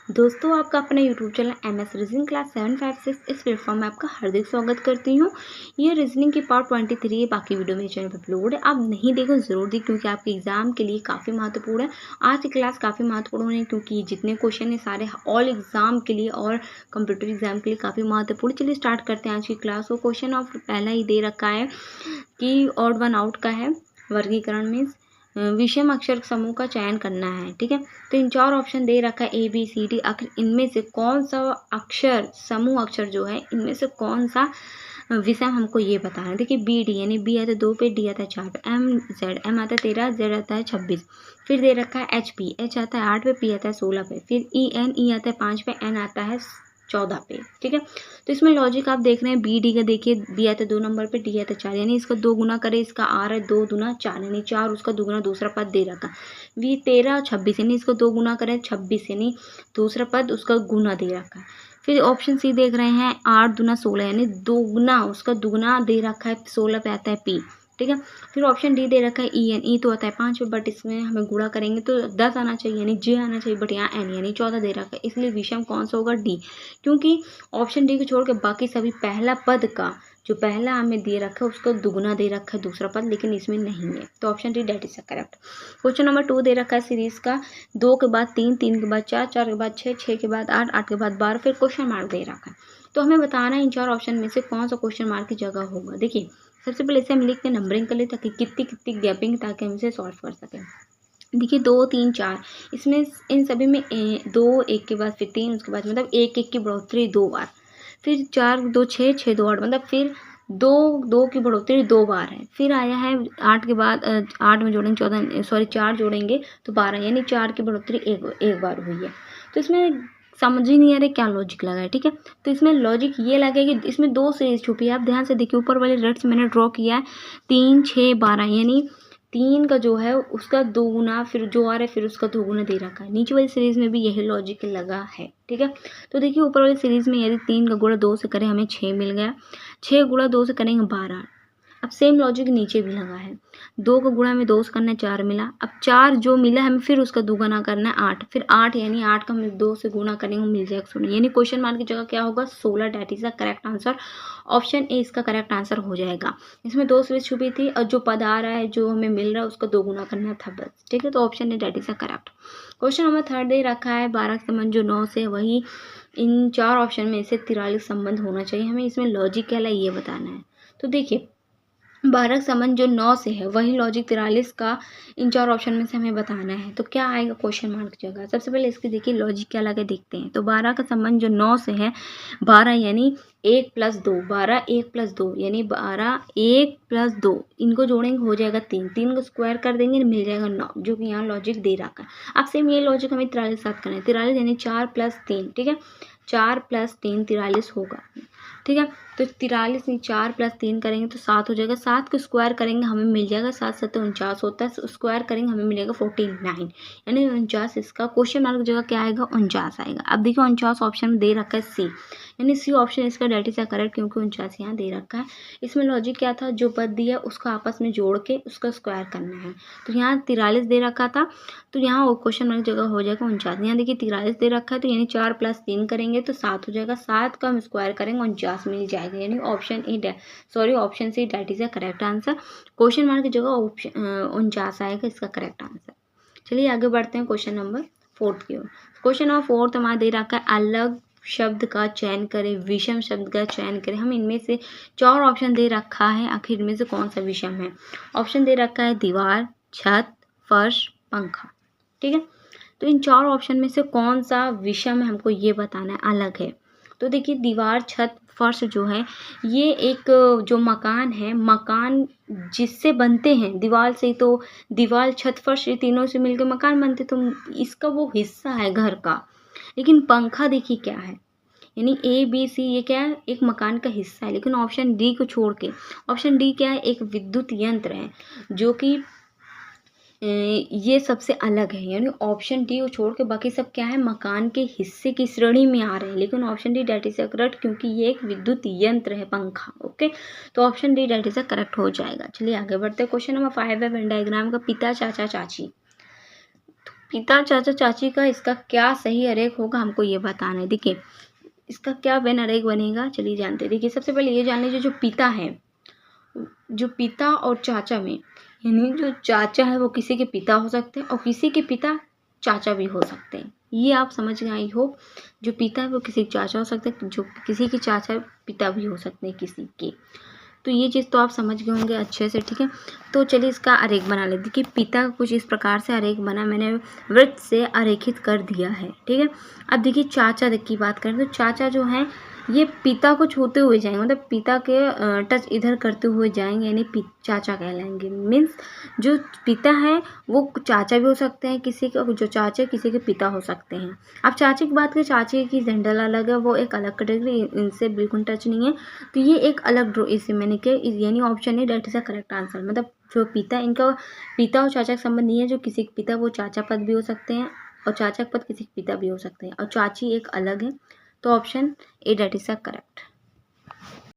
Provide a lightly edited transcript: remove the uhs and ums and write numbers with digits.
दोस्तों आपका अपना YouTube channel MS reasoning class 756 इस प्लेटफॉर्म में आपका हार्दिक स्वागत करती हूँ। ये रीजनिंग की पार्ट 23 है। बाकी वीडियो मेरे चैनल पर अपलोड है, आप नहीं देखो ज़रूर देख क्योंकि आपके एग्जाम के लिए काफ़ी महत्वपूर्ण है। आज की क्लास काफ़ी महत्वपूर्ण है क्योंकि जितने क्वेश्चन है सारे ऑल एग्जाम के लिए और कंप्यूटर एग्जाम के लिए काफ़ी महत्वपूर्ण। चलिए स्टार्ट करते हैं आज की क्लास को। क्वेश्चन ऑफ पहला ही दे रखा है कि ऑड वन आउट का है। वर्गीकरण में विषम अक्षर समूह का चयन करना है। ठीक है, तो इन चार ऑप्शन दे रखा है ABCD। आखिर इनमें से कौन सा अक्षर समूह अक्षर जो है इनमें से कौन सा विषम हमको ये बताना है। देखिए BD यानी B आता है 2 पे, D आता है 4 पे, M आता है 13, Z आता है 26। फिर दे रखा है H आता है 8 पे, P आता है 16 पे, फिर E आता है 5 पे, N आता है 14 पे। ठीक है, तो इसमें लॉजिक आप देख रहे हैं BD का। देखिए B आता है 2 नंबर पे, D आता है 4, यानी इसका 2 गुना करें, इसका R है 2 दूना 4 यानी 4, उसका दुगुना दूसरा पद दे रखा। V 13 और 26 यानी इसको 2 गुना करें 26 यानी दूसरा पद उसका गुना दे रखा है। फिर ऑप्शन सी देख रहे हैं 8 दूना 16 यानी दोगुना उसका दुगुना दे रखा है, 16 पे आता है P। ठीक है, फिर ऑप्शन डी दे रखा है E तो आता है 5 पे, बट इसमें हमें गुणा करेंगे तो 10 आना चाहिए यानी J आना चाहिए, बट यहाँ N यानी 14 दे रखा है, इसलिए विषम कौन सा होगा D। क्योंकि ऑप्शन डी को छोड़ के बाकी सभी पहला पद का जो पहला हमें दे रखा है उसका दुगुना दे रखा है दूसरा पद, लेकिन इसमें नहीं है, तो option D that is correct. Question number 2 दे रखा है सीरीज का 2 के बाद 3, 3 के बाद 4, 4 के बाद 6, 6 के बाद 8, 8 के बाद 12, फिर क्वेश्चन मार्क दे रखा है। तो हमें बताना है इन चार ऑप्शन में से कौन सा क्वेश्चन मार्क की जगह होगा। देखिए सबसे पहले इसे हम लिख के नंबरिंग कर ले ताकि कितनी कितनी गैपिंग ताकि हम इसे सॉल्व कर सकें। देखिए 2, 3, 4 इसमें इन सभी में 2 1 के बाद फिर 3, उसके बाद मतलब 1 1 की बढ़ोतरी 2 बार, फिर 4 2 6 6 2 8 मतलब फिर 2 2 की बढ़ोतरी 2 बार है। फिर आया है 8 के बाद 8 में जोड़ेंगे 14 सॉरी 4 जोड़ेंगे तो 12 यानी 4 की बढ़ोतरी एक बार हुई है। तो इसमें समझ ही नहीं आ रहा क्या लॉजिक लगा है। ठीक है, तो इसमें लॉजिक ये लगा कि इसमें 2 सीरीज छुपी है। आप ध्यान से देखिए ऊपर वाले रेड से मैंने ड्रॉ किया है 3 6 12 यानी 3 का जो है उसका दोगुना फिर जो आ रहा है फिर उसका दोगुना दे रखा है। नीचे वाली सीरीज में भी यही लॉजिक लगा है। ठीक है, तो देखिए ऊपर वाली सीरीज में यदि 3 का गुणा 2 से करें हमें 6 मिल गया, 6 गुणा 2 से करेंगे 12। अब सेम लॉजिक नीचे भी लगा है, 2 का गुणा हमें 2 से करना है 4 मिला, अब 4 जो मिला हमें फिर उसका दुगुना करना है 8, फिर 8 यानी 8 का हम 2 से गुणा करेंगे मिल जाएगा 16, यानी क्वेश्चन मार्क की जगह क्या होगा 16। That is the correct answer. Option A इसका करेक्ट आंसर हो जाएगा। इसमें 2 सीरीज छुपी थी और जो पद आ रहा है जो हमें मिल रहा है उसका दोगुना करना था बस। ठीक है, तो option A that is the correct. Question number 3 दे रखा है 12 का संबंध जो 9 से, वही इन चार ऑप्शन में से 43 संबंध होना चाहिए। हमें इसमें लॉजिक क्या है ये बताना है। तो देखिए 12 का संबंध जो 9 से है वही लॉजिक 43 का इन चार ऑप्शन में से हमें बताना है। तो क्या आएगा क्वेश्चन मार्क की जगह। सबसे पहले इसकी देखिए लॉजिक क्या लगे देखते हैं। तो 12 का संबंध जो 9 से है 12 यानी 1 + 2, 12 1 + 2 यानी 12 1 + 2 इनको जोड़ेंगे हो जाएगा 3, 3 को स्क्वायर कर देंगे मिल जाएगा 9, जो कि यहाँ लॉजिक दे रखा है। अब सेम ये लॉजिक हमें 43 के साथ करना है। 43 यानी 4 + 3, ठीक है 4 + 3 43 होगा। ठीक है, तो 43 में 4 + 3 करेंगे तो 7 हो जाएगा, 7 को स्क्वायर करेंगे हमें मिल जाएगा 7 7 49 होता है, स्क्वायर करेंगे हमें मिलेगा 49 यानी 49। इसका क्वेश्चन मार्क जगह क्या आएगा 49 आएगा। अब देखिए 49 ऑप्शन में दे रखा है सी, यानी सी ऑप्शन इसका डेट इज करेक्ट क्योंकि 49 यहाँ दे रखा है। इसमें लॉजिक क्या था, जो पद दिया उसको आपस में जोड़ के उसका स्क्वायर करना है। तो यहाँ 43 दे रखा था तो यहाँ क्वेश्चन मार्क जगह हो जाएगा 49। यहाँ देखिए 43 दे रखा है तो यानी 4 + 3 करेंगे तो 7 हो जाएगा, 7 का हम स्क्वायर करेंगे 49 मिल जाएगा, यानी option C that is the correct answer. Question mark की जगह ऑप्शन 49 आएगा इसका करेक्ट आंसर। चलिए आगे बढ़ते हैं क्वेश्चन नंबर 4 की ओर। क्वेश्चन नंबर 4 हमारा दे रखा है अलग शब्द का चयन करें, विषम शब्द का चयन करें। हम इनमें से 4 ऑप्शन दे रखा है, आखिर इनमें से कौन सा विषम है। ऑप्शन दे रखा है दीवार, छत, फर्श, पंखा। ठीक है, तो इन 4 ऑप्शन में से कौन सा विषम है हमको ये बताना है, अलग है। तो देखिए दीवार, छत, फर्श जो है ये एक जो मकान है, मकान जिससे बनते हैं दीवार से, तो दीवार छत फर्श ये तीनों से मिलकर मकान बनते, तो इसका वो हिस्सा है घर का। लेकिन पंखा देखिए क्या है, यानी ABC ये क्या है एक मकान का हिस्सा है। लेकिन ऑप्शन डी को छोड़ के ऑप्शन डी क्या है एक विद्युत यंत्र है जो कि ये सबसे अलग है, यानी ऑप्शन डी को छोड़ के बाकी सब क्या है मकान के हिस्से की श्रेणी में आ रहे हैं। लेकिन option D that is correct क्योंकि ये एक विद्युत यंत्र है पंखा। ओके, तो option D that is correct हो जाएगा। चलिए आगे बढ़ते हैं। क्वेश्चन नंबर 5 है वेन डायग्राम का पिता, चाचा, चाची। पिता चाचा चाची का इसका क्या सही अरेख होगा हमको ये बताना है। देखिए इसका क्या वेन अरेख बनेगा, चलिए जानते हैं। देखिए सबसे पहले ये जान लीजिए जो पिता है, जो पिता और चाचा में, यानी जो चाचा है वो किसी के पिता हो सकते हैं और किसी के पिता चाचा भी हो सकते हैं। ये आप समझ गए आई होप। जो पिता है वो किसी के चाचा हो सकते हैं, जो किसी के चाचा पिता भी हो सकते हैं किसी के। तो ये चीज़ तो आप समझ गए होंगे अच्छे से, ठीक है। तो चलिए इसका आरेख बना लेते। देखिए पिता कुछ इस प्रकार से आरेख बना, मैंने वृत्त से आरेखित कर दिया है, ठीक है। अब देखिए चाचा की बात करें तो चाचा जो हैं ये पिता को छूते हुए जाएंगे, मतलब पिता के टच इधर करते हुए जाएंगे, यानी चाचा कहलाएंगे। मीन्स जो पिता है वो चाचा भी हो सकते हैं किसी के, जो चाचा किसी के पिता हो सकते हैं। अब चाचे की बात करें, चाचे की जेंडर अलग है, वो एक अलग कैटेगरी, इनसे बिल्कुल टच नहीं है। तो ये एक अलग ड्रो, इसे मैंने किया, यानी option A that is the correct answer. मतलब जो पिता, इनका पिता और चाचा का संबंध नहीं है। जो किसी के पिता वो चाचा पद भी हो सकते हैं और चाचा पद किसी के पिता भी हो सकते हैं, और चाची एक अलग है। तो option A that is the correct.